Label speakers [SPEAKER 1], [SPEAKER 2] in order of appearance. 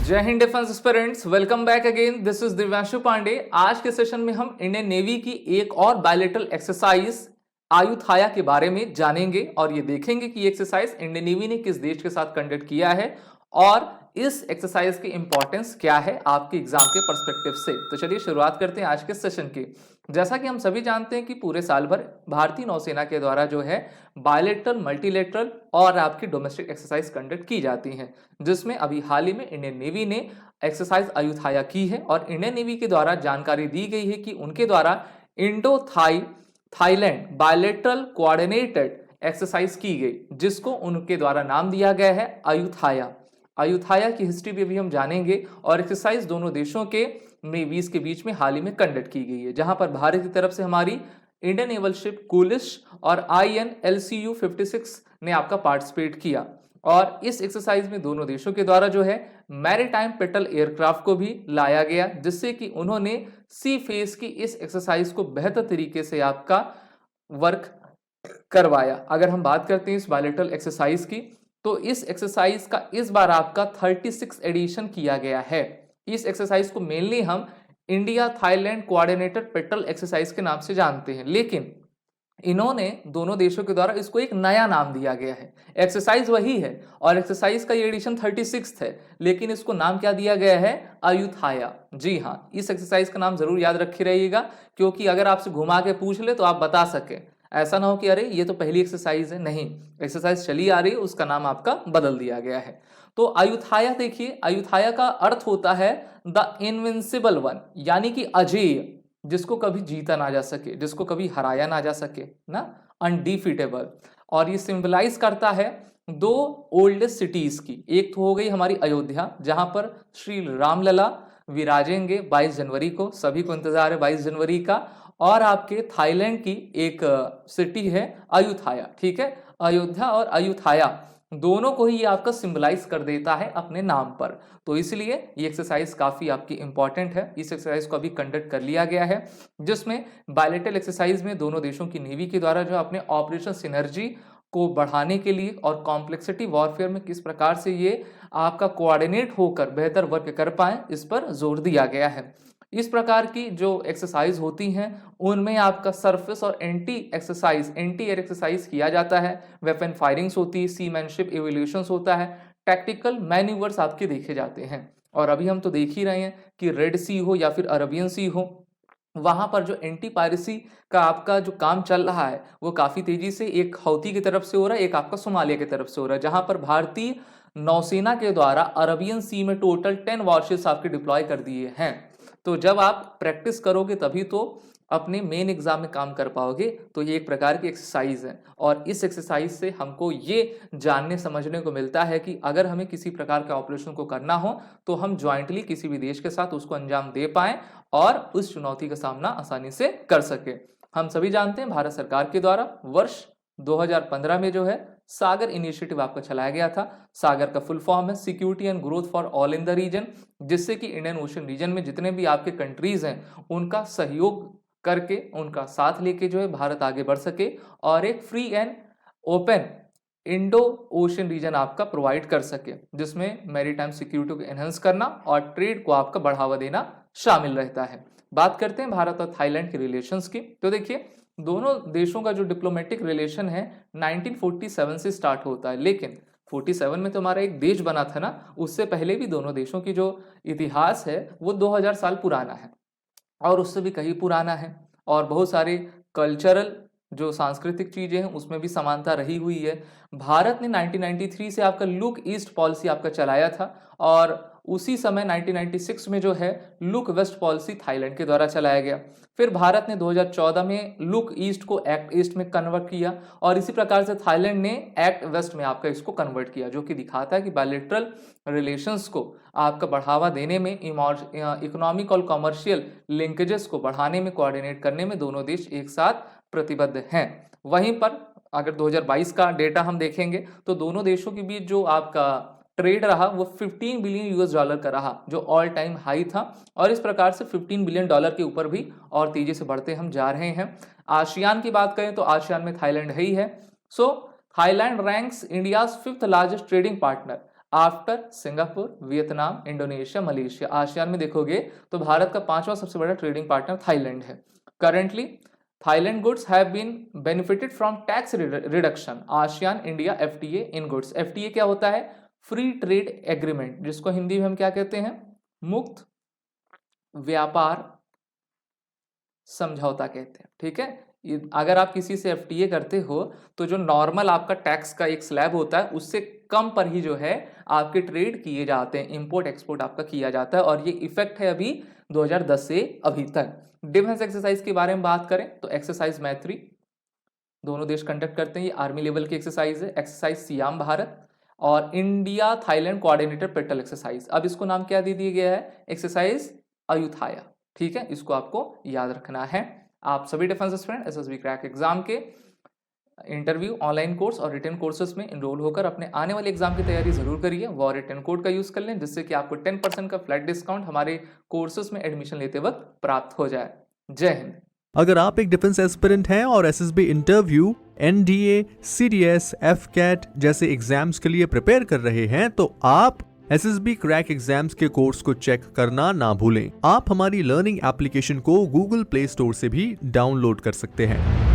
[SPEAKER 1] जय हिंद defence aspirants, welcome back again. This is Divyanshu Pandey. आज के सेशन में हम इंडियन नेवी की एक और बायलेटरल एक्सरसाइज आयुथाया के बारे में जानेंगे और ये देखेंगे कि ये एक्सरसाइज इंडियन नेवी ने किस देश के साथ कंडक्ट किया है और इस एक्सरसाइज की इंपॉर्टेंस क्या है आपके एग्जाम के पर्सपेक्टिव से। तो चलिए शुरुआत करते हैं आज के सेशन की। जैसा कि हम सभी जानते हैं कि पूरे साल भर भारतीय नौसेना के द्वारा जो है बायलेटरल, मल्टीलेटरल और आपकी डोमेस्टिक एक्सरसाइज कंडक्ट की जाती हैं, जिसमें अभी हाल ही में इंडियन नेवी ने एक्सरसाइज आयुथाया की है और इंडियन नेवी के द्वारा जानकारी दी गई है कि उनके द्वारा Indo Thailand bilateral coordinated exercise की गई, जिसको उनके द्वारा नाम दिया गया है आयुथाया। आयुथाया की हिस्ट्री भी अभी हम जानेंगे और एक्सरसाइज दोनों देशों के नेवीज के बीच में हाल ही में कंडक्ट की गई है, जहां पर भारत की तरफ से हमारी इंडियन नेवल शिप कुलिश और INLCU 56 ने आपका पार्टिसिपेट किया। और इस एक्सरसाइज में दोनों देशों के द्वारा जो है मैरीटाइम पेट्रोल एयरक्राफ्ट को भी लाया गया, जिससे कि उन्होंने सी फेस की इस एक्सरसाइज को बेहतर तरीके से आपका वर्क करवाया। अगर हम बात करते हैं इस बायलेटरल एक्सरसाइज की, तो इस एक्सरसाइज का इस बार आपका 36 एडिशन किया गया है। इस एक्सरसाइज को मेनली हम India Thailand coordinated petrol exercise के नाम से जानते हैं, लेकिन इन्होंने दोनों देशों के द्वारा इसको एक नया नाम दिया गया है। एक्सरसाइज वही है और एक्सरसाइज का ये एडिशन 36 है, लेकिन इसको नाम क्या दिया गया है? आयुथाया। जी हाँ, इस एक्सरसाइज का नाम जरूर याद रखे रहिएगा, क्योंकि अगर आपसे घुमा के पूछ ले तो आप बता सके। ऐसा ना हो कि अरे ये तो पहली एक्सरसाइज है। नहीं, एक्सरसाइज चली आ रही है, उसका नाम आपका बदल दिया गया है। तो आयुथाया देखिए, आयुथाया का अर्थ होता है द इनविंसिबल वन, यानी कि अजेय, जिसको कभी जीता ना जा सके, जिसको कभी हराया ना जा सके ना, अनडिफीटेबल। और ये सिंबलाइज करता है दो ओल्डेस्ट सिटीज की। एक तो हो गई हमारी अयोध्या, जहां पर श्री रामलला विराजेंगे 22 जनवरी को, सभी को इंतजार है 22 जनवरी का। और आपके थाईलैंड की एक सिटी है अयुथाया। ठीक है, अयोध्या और अयुथाया दोनों को ही ये आपका सिंबलाइज कर देता है अपने नाम पर। तो इसलिए ये एक्सरसाइज काफी आपकी इंपॉर्टेंट है। इस एक्सरसाइज को अभी कंडक्ट कर लिया गया है, जिसमें बायलेटरल एक्सरसाइज में दोनों देशों की नेवी के द्वारा जो अपने ऑपरेशन सिनर्जी को बढ़ाने के लिए और कॉम्प्लेक्सिटी वॉरफेयर में किस प्रकार से ये आपका कोऑर्डिनेट होकर बेहतर वर्क कर पाए, इस पर जोर दिया गया है। इस प्रकार की जो एक्सरसाइज होती हैं उनमें आपका सरफेस और एंटी एयर एक्सरसाइज किया जाता है, वेपन फायरिंग्स होती है, सीमैनशिप इवोल्यूशंस होता है, टैक्टिकल मैन्यूवर्स आपके देखे जाते हैं। और अभी हम तो देख ही रहे हैं कि रेड सी हो या फिर अरबियन सी हो, वहां पर जो एंटी पायरेसी का आपका जो काम चल रहा है वो काफी तेजी से एक हौती की तरफ से हो रहा है, एक आपका सोमालिया की तरफ से हो रहा है, जहां पर भारतीय नौसेना के द्वारा अरबियन सी में टोटल 10 वॉरशिप्स आपके डिप्लॉय कर दिए हैं। तो जब आप प्रैक्टिस करोगे तभी तो अपने मेन एग्जाम में काम कर पाओगे। तो ये एक प्रकार की एक्सरसाइज है और इस एक्सरसाइज से हमको ये जानने समझने को मिलता है कि अगर हमें किसी प्रकार का ऑपरेशन को करना हो तो हम ज्वाइंटली किसी भी देश के साथ उसको अंजाम दे पाएं और उस चुनौती का सामना आसानी से कर सके। हम सभी जानते हैं भारत सरकार के द्वारा वर्ष 2015 में जो है सागर इनिशिएटिव आपका चलाया गया था। सागर का फुल फॉर्म है security and growth for all in the region, जिससे कि इंडियन ओशन रीजन में जितने भी आपके कंट्रीज हैं उनका सहयोग करके, उनका साथ लेके जो है भारत आगे बढ़ सके और एक free and open Indo ocean region आपका प्रोवाइड कर सके, जिसमें मैरीटाइम सिक्योरिटी को एनहेंस करना और ट्रेड को आपका बढ़ावा देना शामिल रहता है। बात करते हैं भारत और थाईलैंड के रिलेशंस की। तो देखिए, दोनों देशों का जो डिप्लोमेटिक रिलेशन है 1947 से स्टार्ट होता है, लेकिन 47 में तो हमारा एक देश बना था ना, उससे पहले भी दोनों देशों की जो इतिहास है वो 2000 साल पुराना है और उससे भी कहीं पुराना है। और बहुत सारे कल्चरल जो सांस्कृतिक चीजें हैं उसमें भी समानता रही हुई है। भारत ने 1993 से आपका लुक ईस्ट पॉलिसी आपका चलाया था और उसी समय 1996 में जो है लुक वेस्ट पॉलिसी थाईलैंड के द्वारा चलाया गया। फिर भारत ने 2014 में लुक ईस्ट को एक्ट ईस्ट में कन्वर्ट किया और इसी प्रकार से थाईलैंड ने एक्ट वेस्ट में आपका इसको कन्वर्ट किया, जो कि दिखाता है कि बायलैटरल रिलेशंस को आपका बढ़ावा देने में, इकोनॉमिक और कॉमर्शियल लिंकेजेस को बढ़ाने में, कोऑर्डिनेट करने में दोनों देश एक साथ प्रतिबद्ध हैं। वहीं पर अगर 2022 का डेटा हम देखेंगे तो दोनों देशों के बीच जो आपका ट्रेड रहा वो 15 बिलियन यूएस डॉलर का रहा, जो ऑल टाइम हाई था और इस प्रकार से 15 बिलियन डॉलर के ऊपर भी और तेजी से बढ़ते हम जा रहे हैं। आसियान की बात करें तो आसियान में थाईलैंड है ही है। So Thailand ranks India's 5th largest trading partner. After Singapore, Vietnam, Indonesia, Malaysia. ASEAN में देखोगे तो भारत का 5वां सबसे बड़ा ट्रेडिंग पार्टनर थाईलैंड है। Currently Thailand goods have been benefited from tax reduction. ASEAN India FTA in goods. FTA क्या होता है? फ्री ट्रेड एग्रीमेंट, जिसको हिंदी में हम क्या कहते हैं? मुक्त व्यापार समझौता कहते हैं। ठीक है, अगर आप किसी से एफटीए करते हो तो जो नॉर्मल आपका टैक्स का एक स्लैब होता है उससे कम पर ही जो है आपके ट्रेड किए जाते हैं, इंपोर्ट एक्सपोर्ट आपका किया जाता है, और ये इफेक्ट है अभी 2010 से अभी तक। डिफेंस एक्सरसाइज के बारे में बात करें तो एक्सरसाइज मैत्री दोनों देश कंडक्ट करते हैं, ये आर्मी लेवल की एक्सरसाइज है। एक्सरसाइज सियाम भारत और India Thailand coordinated petrol exercise, अब इसको नाम क्या दे दिया गया है? एक्सरसाइज अयुथाया। ठीक है, इसको आपको याद रखना है। आप सभी defence aspirant SSB crack exam के इंटरव्यू, ऑनलाइन कोर्स और रिटन कोर्सेज में इनरोल होकर अपने आने वाले एग्जाम की तैयारी जरूर करिए। वो रिटन कोड का यूज कर लें जिससे कि आपको 10% का फ्लैट डिस्काउंट हमारे कोर्सेज में एडमिशन लेते वक्त प्राप्त हो जाए। जय हिंद।
[SPEAKER 2] अगर आप एक डिफेंस एस्पिरेंट हैं और SSB interview, NDA, CDS, AFCAT जैसे एग्जाम्स के लिए प्रिपेयर कर रहे हैं तो आप एसएसबी क्रैक एग्जाम्स के कोर्स को चेक करना ना भूलें। आप हमारी लर्निंग एप्लीकेशन को गूगल प्ले स्टोर से भी डाउनलोड कर सकते हैं।